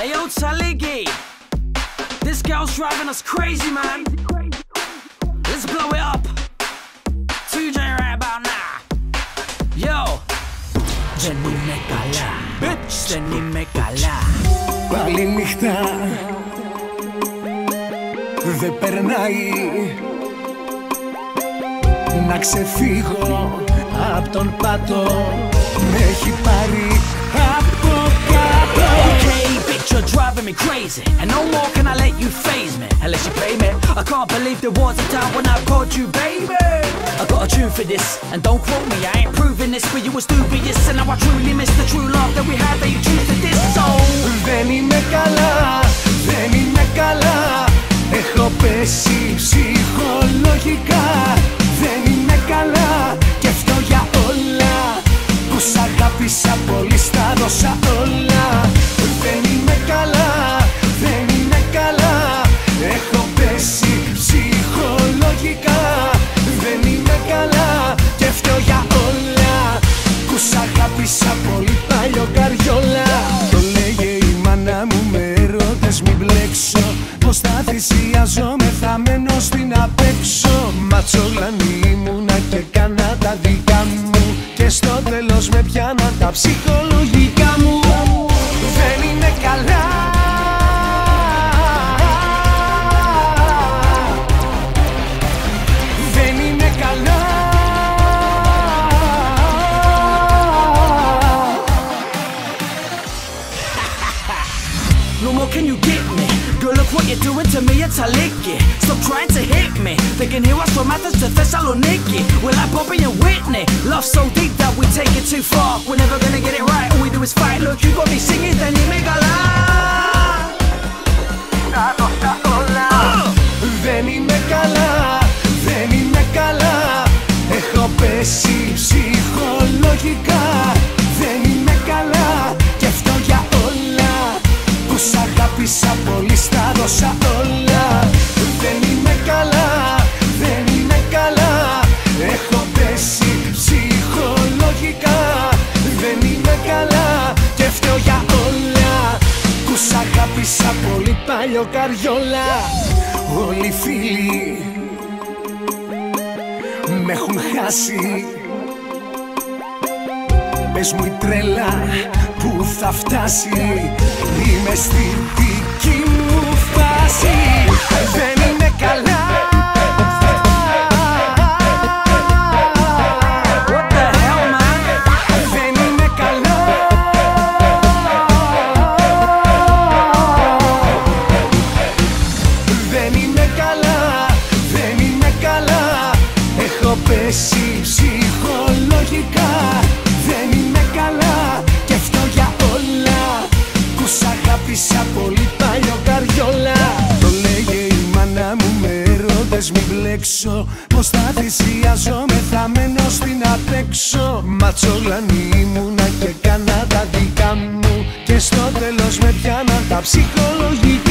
Hey yo, Taligi, this girl's driving us crazy, man. Let's blow it up. 2J right about now. Yo, δεν είμαι καλά, bitch, δεν είμαι καλά. Πάλι νύχτα δεν περνάει να ξεφύγω απ' τον πάτο. Με έχει πάρει από κάτω. Okay, bitch, you're driving me crazy, and no more can I let you faze me unless you pay me. I can't believe the walls are down when I called you baby. I got a tune for this, and don't quote me, I ain't proving this, but you were dubious, and now I truly miss the true love that we had, that you choose to diss. So δεν είμαι καλά, δεν είμαι καλά. Έχω πέσει ψυχολογικά. Δεν είμαι καλά και αυτό για όλα που σ' αγάπησα πολύ, στα δώσα όλα. Δεν είμαι καλά, δεν είμαι καλά. Έχω πέσει ψυχολογικά. Δεν είμαι καλά και αυτό για όλα που σ' αγάπησα πολύ, παλιό καριόλα. Το λέγε η μάνα μου με ερώτες μην μπλέξω, πως θα θυσιάζομαι, θα μένω στην απέξω. Ματσολανή ήμουνα και κάνα τα δικά μου, και στο τέλος με πιάναν τα ψυχολογικά μου. Δεν είναι καλά, δεν είναι καλά. no more can you get me. Girl, look what you're doing to me, it's a licky. Stop trying to hit me. They can hear us from Athens to Thessaloniki. We're like Bobby and Whitney. Love so deep that we take it too far. We're never gonna get it right, all we do is fight. Look, you got me singing, then you make a lie. Δεν είμαι καλά, δεν είμαι καλά. Έχω πέσει ψυχολογικά. Δεν είμαι καλά και αυτό για όλα που σ' αγάπησα πολύ, στα δώσα όλα. Δεν είμαι καλά, δεν είμαι καλά. Έχω πέσει ψυχολογικά. Δεν είμαι καλά και αυτό για όλα που σ' αγάπησα πολύ, παλιό καριόλα. Όλοι οι φίλοι με έχουν χάσει. Πες μου η τρέλα που θα φτάσει. Είμαι στη δική μου φάση. Δεν είμαι καλά. What the hell, man? Δεν είμαι καλά. Δεν είμαι καλά, δεν είμαι καλά. Έχω πέσει ψυχολογικά. Δεν είμαι καλά και αυτό για όλα που σ' αγάπησα πολύ, παλιό καριόλα. Το λέγε η μάνα μου με ερώτες μην μπλέξω, πως θα θυσιάζομαι, θα μένω στην απέξω. Ματσολανή ήμουνα και κάνα τα δικά μου, και στο τέλος με πιάναν τα ψυχολογικά.